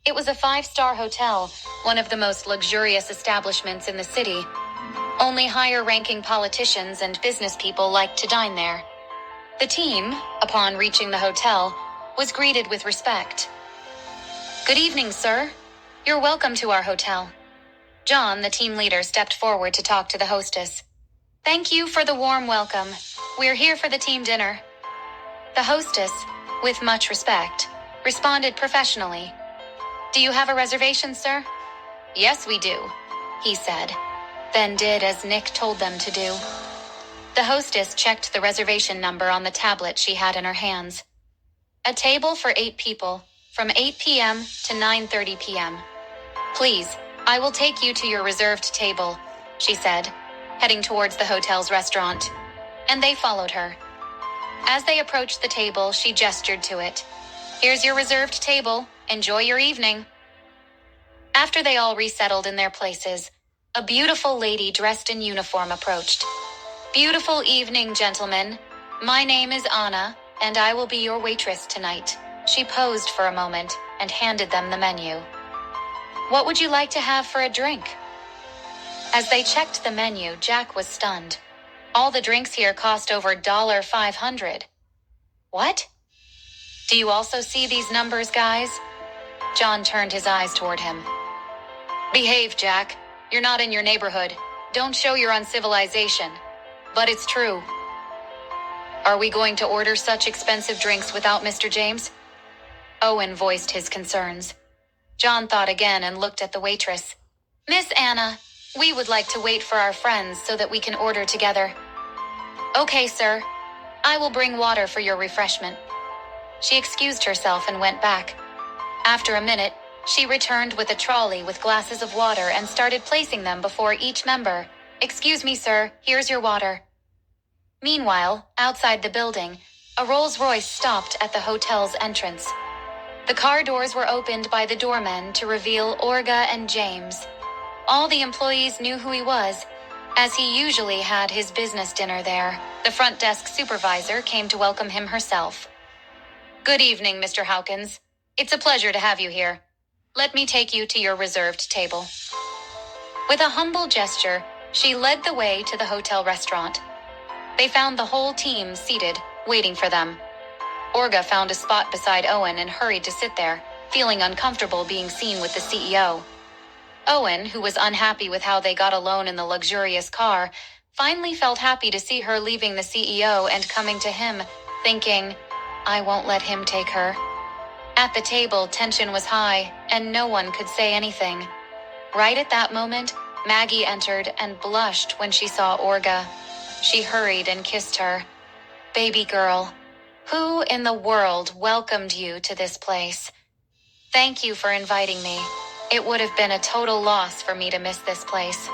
It was a 5-star hotel, one of the most luxurious establishments in the city. Only higher-ranking politicians and business people liked to dine there. The team, upon reaching the hotel, was greeted with respect. "Good evening, sir. You're welcome to our hotel." John, the team leader, stepped forward to talk to the hostess. "Thank you for the warm welcome. We're here for the team dinner." The hostess, with much respect, responded professionally. "Do you have a reservation, sir?" "Yes, we do," he said, then did as Nick told them to do. The hostess checked the reservation number on the tablet she had in her hands. "A table for 8 people, from 8 p.m. to 9:30 p.m. Please, I will take you to your reserved table," she said, heading towards the hotel's restaurant. And they followed her. As they approached the table, she gestured to it. "Here's your reserved table. Enjoy your evening." After they all resettled in their places, a beautiful lady dressed in uniform approached. "Beautiful evening, gentlemen. My name is Anna, and I will be your waitress tonight." She posed for a moment and handed them the menu. "What would you like to have for a drink?" As they checked the menu, Jack was stunned. All the drinks here cost over $500. "What? Do you also see these numbers, guys?" John turned his eyes toward him. "Behave, Jack. You're not in your neighborhood. Don't show your uncivilization. But it's true." "Are we going to order such expensive drinks without Mr. James?" Owen voiced his concerns. John thought again and looked at the waitress. "Miss Anna, we would like to wait for our friends so that we can order together." "Okay, sir. I will bring water for your refreshment." She excused herself and went back. After a minute, she returned with a trolley with glasses of water and started placing them before each member. "Excuse me, sir, here's your water." Meanwhile, outside the building, a Rolls-Royce stopped at the hotel's entrance. The car doors were opened by the doormen to reveal Olga and James. All the employees knew who he was, as he usually had his business dinner there. The front desk supervisor came to welcome him herself. "Good evening, Mr. Hawkins. It's a pleasure to have you here. Let me take you to your reserved table." With a humble gesture, she led the way to the hotel restaurant. They found the whole team seated, waiting for them. Olga found a spot beside Owen and hurried to sit there, feeling uncomfortable being seen with the CEO. Owen, who was unhappy with how they got alone in the luxurious car, finally felt happy to see her leaving the CEO and coming to him, thinking, "I won't let him take her." At the table, tension was high, and no one could say anything. Right at that moment, Maggie entered and blushed when she saw Olga. She hurried and kissed her. "Baby girl, who in the world welcomed you to this place? Thank you for inviting me. It would have been a total loss for me to miss this place."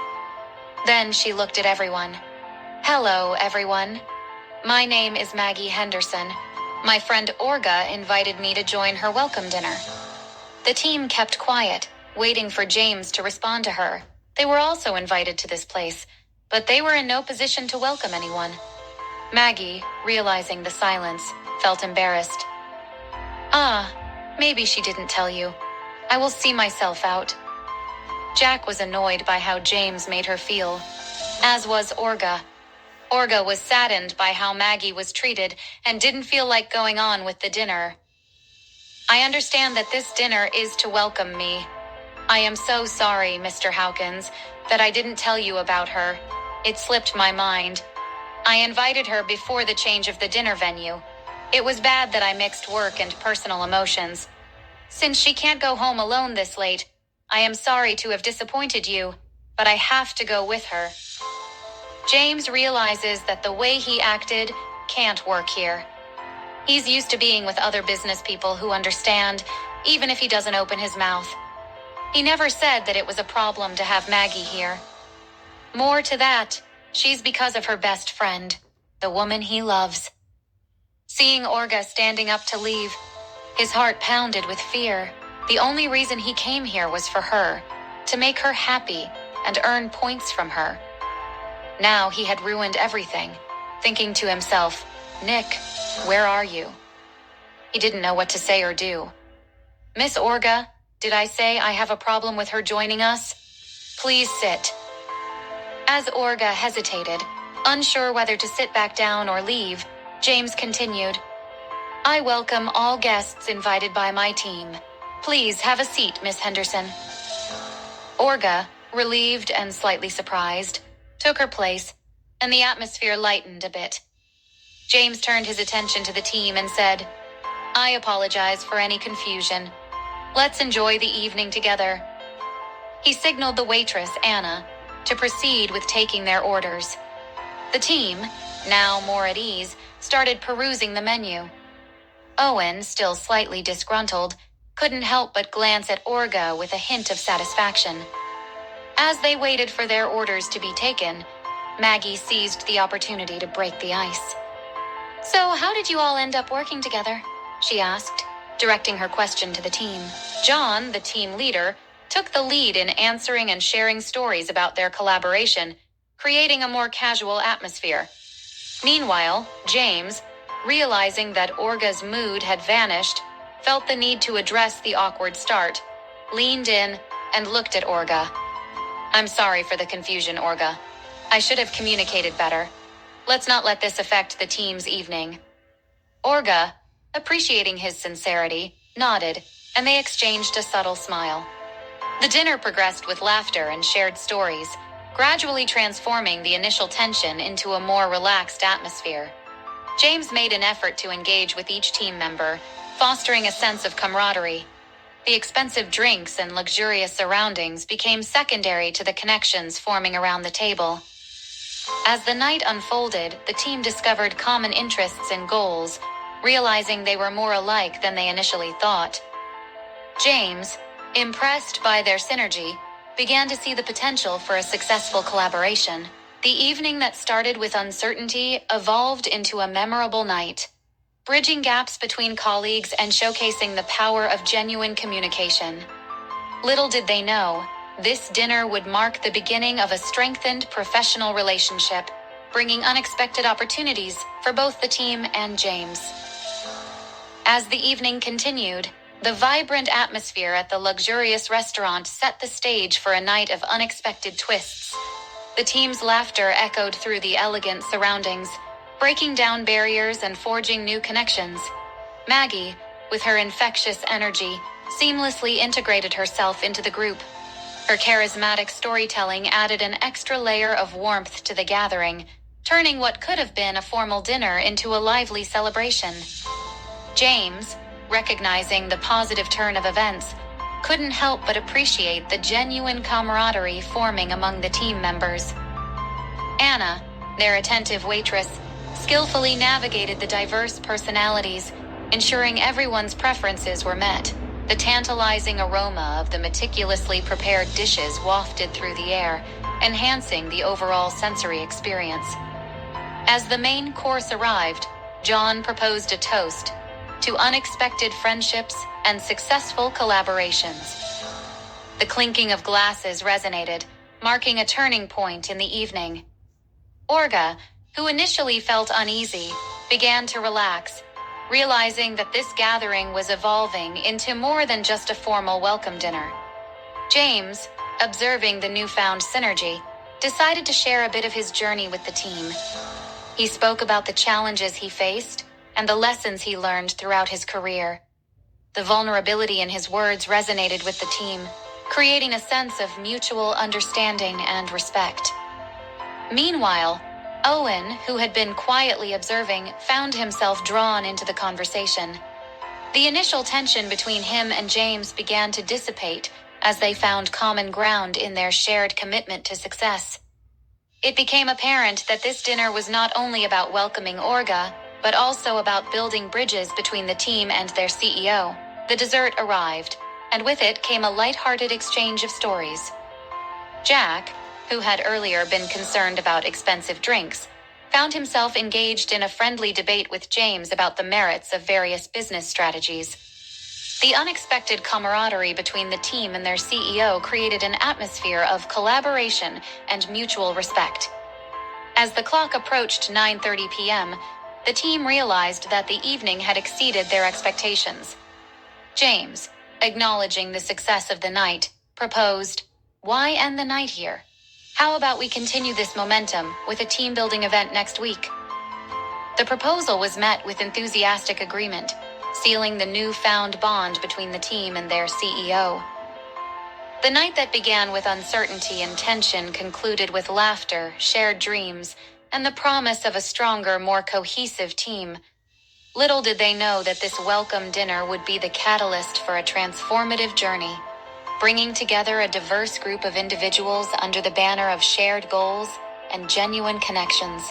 Then she looked at everyone. "Hello, everyone. My name is Maggie Henderson. My friend Olga invited me to join her welcome dinner." The team kept quiet, waiting for James to respond to her. They were also invited to this place, but they were in no position to welcome anyone. Maggie, realizing the silence, felt embarrassed. Maybe she didn't tell you. I will see myself out." Jack was annoyed by how James made her feel, as was Olga. Olga was saddened by how Maggie was treated and didn't feel like going on with the dinner. "I understand that this dinner is to welcome me. I am so sorry, Mr. Hawkins, that I didn't tell you about her. It slipped my mind. I invited her before the change of the dinner venue. It was bad that I mixed work and personal emotions. Since she can't go home alone this late, I am sorry to have disappointed you, but I have to go with her." James realizes that the way he acted can't work here. He's used to being with other business people who understand, even if he doesn't open his mouth. He never said that it was a problem to have Maggie here. More to that, she's because of her best friend, the woman he loves. Seeing Olga standing up to leave, his heart pounded with fear. The only reason he came here was for her, to make her happy and earn points from her. Now he had ruined everything, thinking to himself, "Nick, where are you?" He didn't know what to say or do. "Miss Olga, Did I say I have a problem with her joining us? Please sit. As Orga hesitated, unsure whether to sit back down or leave, James continued, I welcome all guests invited by my team. Please have a seat, Miss Henderson. Orga, relieved and slightly surprised, took her place, and the atmosphere lightened a bit. James turned his attention to the team and said, I apologize for any confusion. Let's enjoy the evening together. He signaled the waitress, Anna, to proceed with taking their orders. The team, now more at ease, started perusing the menu. Owen, still slightly disgruntled, couldn't help but glance at Orga with a hint of satisfaction. As they waited for their orders to be taken, Maggie seized the opportunity to break the ice. So how did you all end up working together? She asked, directing her question to the team. John, the team leader, took the lead in answering and sharing stories about their collaboration, creating a more casual atmosphere. Meanwhile, James, realizing that Orga's mood had vanished, felt the need to address the awkward start, leaned in, and looked at Orga. I'm sorry for the confusion, Orga. I should have communicated better. Let's not let this affect the team's evening. Orga, appreciating his sincerity, nodded, and they exchanged a subtle smile. The dinner progressed with laughter and shared stories, gradually transforming the initial tension into a more relaxed atmosphere. James made an effort to engage with each team member, fostering a sense of camaraderie. The expensive drinks and luxurious surroundings became secondary to the connections forming around the table. As the night unfolded, the team discovered common interests and goals, realizing they were more alike than they initially thought. James, impressed by their synergy, began to see the potential for a successful collaboration. The evening that started with uncertainty evolved into a memorable night, bridging gaps between colleagues and showcasing the power of genuine communication. Little did they know, this dinner would mark the beginning of a strengthened professional relationship, bringing unexpected opportunities for both the team and James. As the evening continued, the vibrant atmosphere at the luxurious restaurant set the stage for a night of unexpected twists. The team's laughter echoed through the elegant surroundings, breaking down barriers and forging new connections. Maggie, with her infectious energy, seamlessly integrated herself into the group. Her charismatic storytelling added an extra layer of warmth to the gathering, turning what could have been a formal dinner into a lively celebration. James, recognizing the positive turn of events, couldn't help but appreciate the genuine camaraderie forming among the team members. Anna, their attentive waitress, skillfully navigated the diverse personalities, ensuring everyone's preferences were met. The tantalizing aroma of the meticulously prepared dishes wafted through the air, enhancing the overall sensory experience. As the main course arrived, John proposed a toast to unexpected friendships and successful collaborations. The clinking of glasses resonated, marking a turning point in the evening. Orga, who initially felt uneasy, began to relax, realizing that this gathering was evolving into more than just a formal welcome dinner. James, observing the newfound synergy, decided to share a bit of his journey with the team. He spoke about the challenges he faced and the lessons he learned throughout his career. The vulnerability in his words resonated with the team, creating a sense of mutual understanding and respect. Meanwhile, Owen, who had been quietly observing, found himself drawn into the conversation. The initial tension between him and James began to dissipate as they found common ground in their shared commitment to success. It became apparent that this dinner was not only about welcoming Orga, but also about building bridges between the team and their CEO. The dessert arrived, and with it came a light-hearted exchange of stories. Jack, who had earlier been concerned about expensive drinks, found himself engaged in a friendly debate with James about the merits of various business strategies. The unexpected camaraderie between the team and their CEO created an atmosphere of collaboration and mutual respect. As the clock approached 9:30 p.m., the team realized that the evening had exceeded their expectations. James, Acknowledging the success of the night, proposed, "Why end the night here? How about we continue this momentum with a team-building event next week?" The proposal was met with enthusiastic agreement, sealing the newfound bond between the team and their CEO. The night that began with uncertainty and tension concluded with laughter, shared dreams, and the promise of a stronger, more cohesive team. Little did they know that this welcome dinner would be the catalyst for a transformative journey, bringing together a diverse group of individuals under the banner of shared goals and genuine connections.